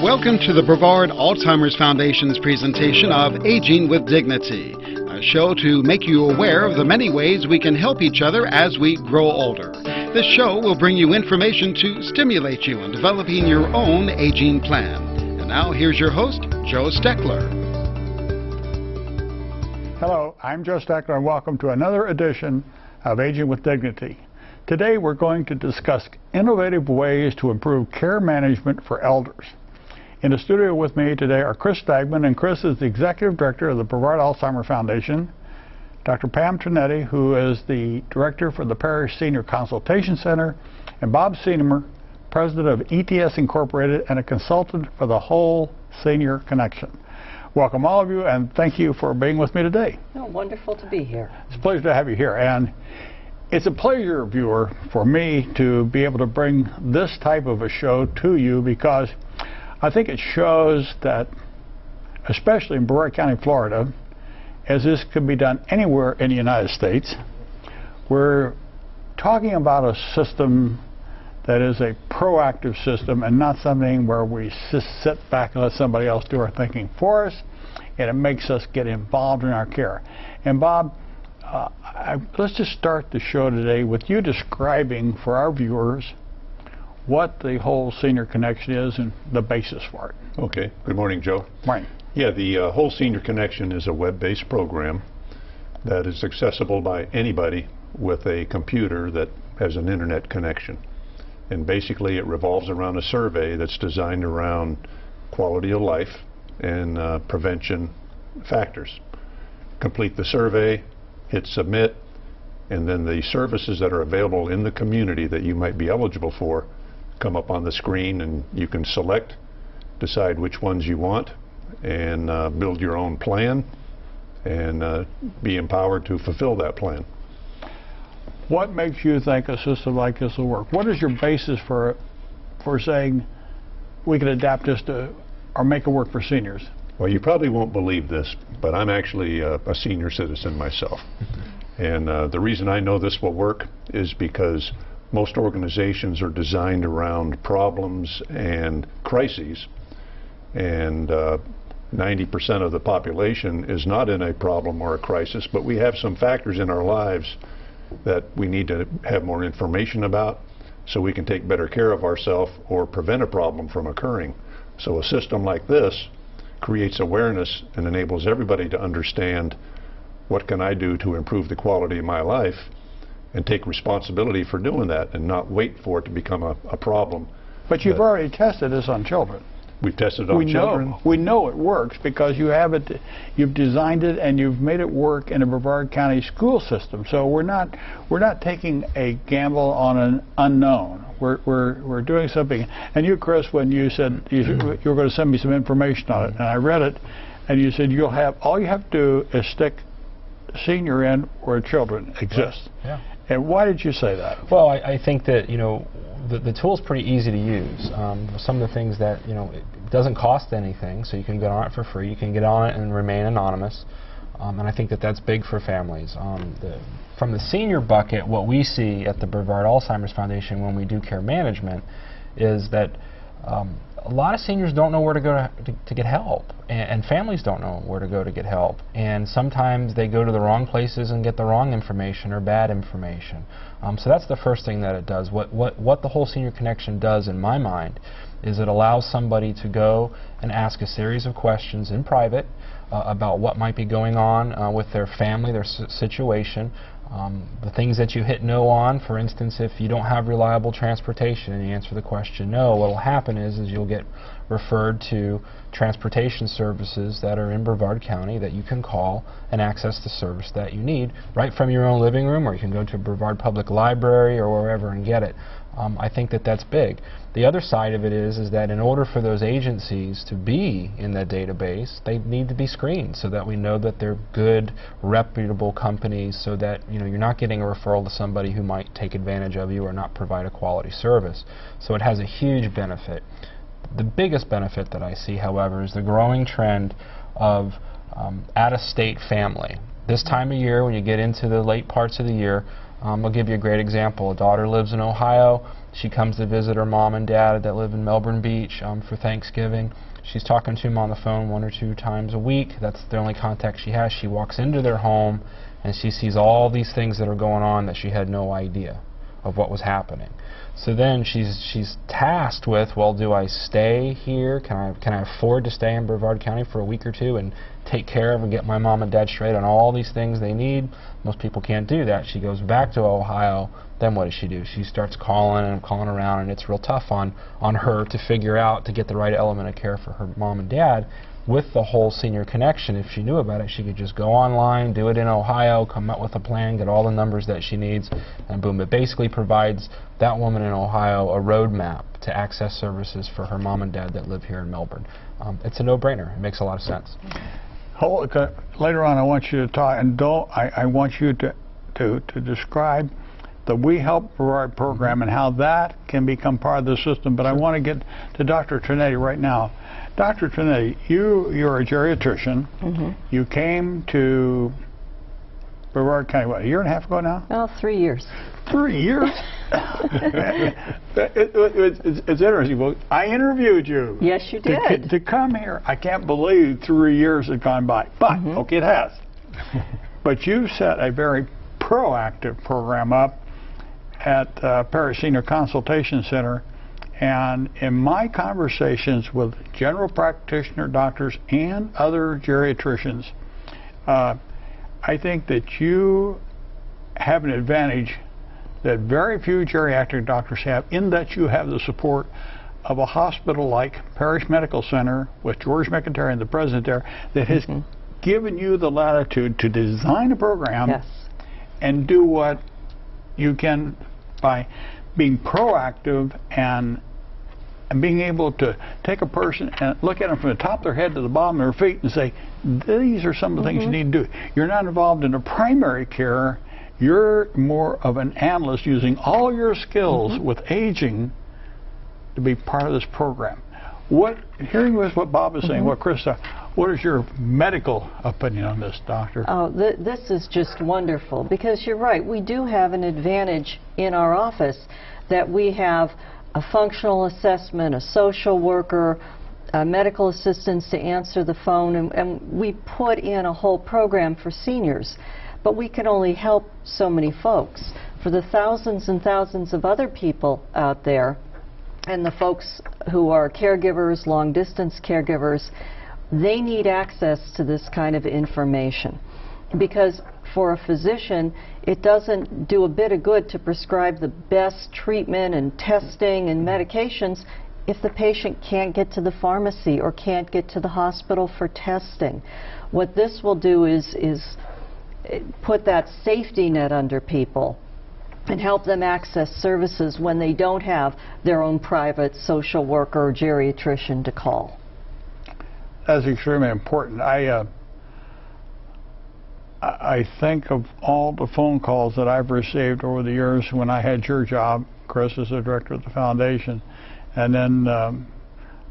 Welcome to the Brevard Alzheimer's Foundation's presentation of Aging with Dignity, a show to make you aware of the many ways we can help each other as we grow older. This show will bring you information to stimulate you in developing your own aging plan. And now here's your host, Joe Steckler. Hello, I'm Joe Steckler and welcome to another edition of Aging with Dignity. Today we're going to discuss innovative ways to improve care management for elders. In the studio with me today are Chris Stagman, and Chris is the Executive Director of the Brevard Alzheimer's Foundation, Dr. Pam Trinetti, who is the Director for the Parish Senior Consultation Center, and Bob Seymour, President of ETS Incorporated and a consultant for the Whole Senior Connection. Welcome all of you, and thank you for being with me today. Oh, wonderful to be here. It's a pleasure to have you here, and it's a pleasure, viewer, for me to be able to bring this type of a show to you because I think it shows that, especially in Brevard County, Florida, as this could be done anywhere in the United States, we're talking about a system that is a proactive system and not something where we just sit back and let somebody else do our thinking for us, and it makes us get involved in our care. And Bob, let's just start the show today with you describing for our viewers what the Whole Senior Connection is and the basis for it. Okay. Good morning, Joe. Morning. Yeah, the Whole Senior Connection is a web-based program that is accessible by anybody with a computer that has an internet connection. And basically it revolves around a survey that's designed around quality of life and prevention factors. Complete the survey, hit submit, and then the services that are available in the community that you might be eligible for come up on the screen, and you can select, decide which ones you want, and build your own plan and be empowered to fulfill that plan. What makes you think a system like this will work? What is your basis for saying we can adapt this to or make it work for seniors? Well, you probably won't believe this, but I'm actually a senior citizen myself. And the reason I know this will work is because most organizations are designed around problems and crises, and 90% of the population is not in a problem or a crisis, but we have some factors in our lives that we need to have more information about so we can take better care of ourselves or prevent a problem from occurring. So a system like this creates awareness and enables everybody to understand what can I do to improve the quality of my life and take responsibility for doing that and not wait for it to become a problem. But you've already tested this on children. We've tested it on children. We know it works because you have it, you've designed it and you've made it work in a Brevard County school system. So we're not taking a gamble on an unknown. We're doing something. And you, Chris, when you said you were going to send me some information on it, and I read it, and you said all you have to do is stick senior in where children exist. Yeah. And why did you say that? Well, I think that, you know, the tool's pretty easy to use. Some of the things that, you know, it doesn't cost anything, so you can get on it for free. You can get on it and remain anonymous. And I think that that's big for families. From the senior bucket, what we see at the Brevard Alzheimer's Foundation when we do care management is that a lot of seniors don't know where to go to get help, and families don't know where to go to get help, and sometimes they go to the wrong places and get the wrong information or bad information. So that's the first thing that it does. What the Whole Senior Connection does, in my mind, is it allows somebody to go and ask a series of questions in private about what might be going on with their family, their situation. The things that you hit no on, for instance, if you don't have reliable transportation and you answer the question no, what will happen is you'll get referred to transportation services that are in Brevard County that you can call and access the service that you need right from your own living room, or you can go to a Brevard Public Library or wherever and get it. I think that that's big. The other side of it is that in order for those agencies to be in that database, they need to be screened so that we know that they're good, reputable companies, so that, you know, you're not getting a referral to somebody who might take advantage of you or not provide a quality service. So it has a huge benefit. The biggest benefit that I see, however, is the growing trend of out-of-state family. This time of year, when you get into the late parts of the year, I'll give you a great example. A daughter lives in Ohio. She comes to visit her mom and dad that live in Melbourne Beach for Thanksgiving. She's talking to them on the phone 1 or 2 times a week. That's the only contact she has. She walks into their home and she sees all these things that are going on that she had no idea of what was happening. So then she's tasked with, well, do I stay here? Can I afford to stay in Brevard County for a week or 2 and take care of and get my mom and dad straight on all these things they need? Most people can't do that. She goes back to Ohio. Then what does she do? She starts calling around, and it's real tough on her to figure out to get the right element of care for her mom and dad. With the whole senior connection, if she knew about it, she could just go online, do it in Ohio, come up with a plan, get all the numbers that she needs, and boom. It basically provides that woman in Ohio a roadmap to access services for her mom and dad that live here in Melbourne. It's a no-brainer. It makes a lot of sense. Later on, I want you to talk, and I want you to describe the We Help Brevard program and how that can become part of the system. But I want to get to Dr. Trinetti right now. Dr. Trinetti, you're a geriatrician. You came to Brevard County, what, a year and a half ago now? Well, 3 years. 3 years? It's interesting. Well, I interviewed you. Yes, you did. To come here, I can't believe 3 years had gone by. But, okay, it has. But you set a very proactive program up at Parish Senior Consultation Center. And in my conversations with general practitioner doctors and other geriatricians, I think that you have an advantage that very few geriatric doctors have, in that you have the support of a hospital like Parish Medical Center with George McIntyre, the president there, that has given you the latitude to design a program and do what you can by being proactive and being able to take a person and look at them from the top of their head to the bottom of their feet and say, these are some of the things you need to do. You're not involved in a primary care. You're more of an analyst using all your skills with aging to be part of this program. Hearing what Bob is saying, what Chris said, what is your medical opinion on this, Doctor? Oh, this is just wonderful, because you're right. We do have an advantage in our office that we have a functional assessment, a social worker, medical assistants to answer the phone, and we put in a whole program for seniors. But we can only help so many folks. For the thousands and thousands of other people out there, and the folks who are caregivers, long-distance caregivers, they need access to this kind of information. Because for a physician, it doesn't do a bit of good to prescribe the best treatment and testing and medications if the patient can't get to the pharmacy or can't get to the hospital for testing. What this will do is put that safety net under people and help them access services when they don't have their own private social worker or geriatrician to call. That's extremely important. I think of all the phone calls that I've received over the years when I had your job, Chris, as the director of the foundation, and then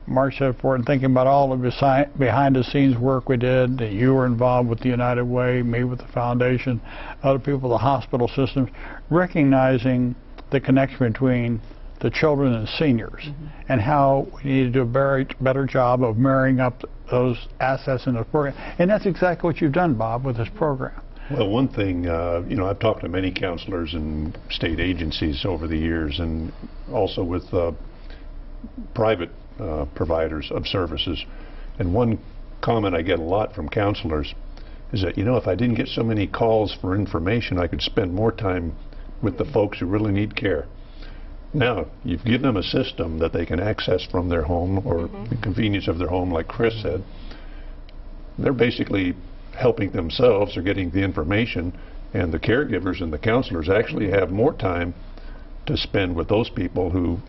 March that forward and thinking about all of the behind-the-scenes work we did, that you were involved with the United Way, me with the foundation, other people, the hospital systems, recognizing the connection between the children and seniors, and how we need to do a better job of marrying up those assets in the program. And that's exactly what you've done, Bob, with this program. Well, one thing, you know, I've talked to many counselors and state agencies over the years, and also with private providers of services. And one comment I get a lot from counselors is that, you know, if I didn't get so many calls for information, I could spend more time with the folks who really need care. Now, you've given them a system that they can access from their home or the convenience of their home, like Chris said. They're basically helping themselves or getting the information, and the caregivers and the counselors actually have more time to spend with those people who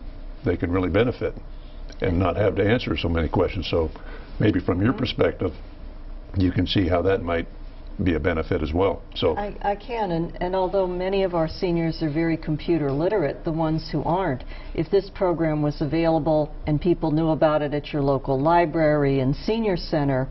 they can really benefit and not have to answer so many questions. So maybe from your perspective, you can see how that might be a benefit as well. So I can, and although many of our seniors are very computer literate, the ones who aren't, if this program was available and people knew about it at your local library and senior center,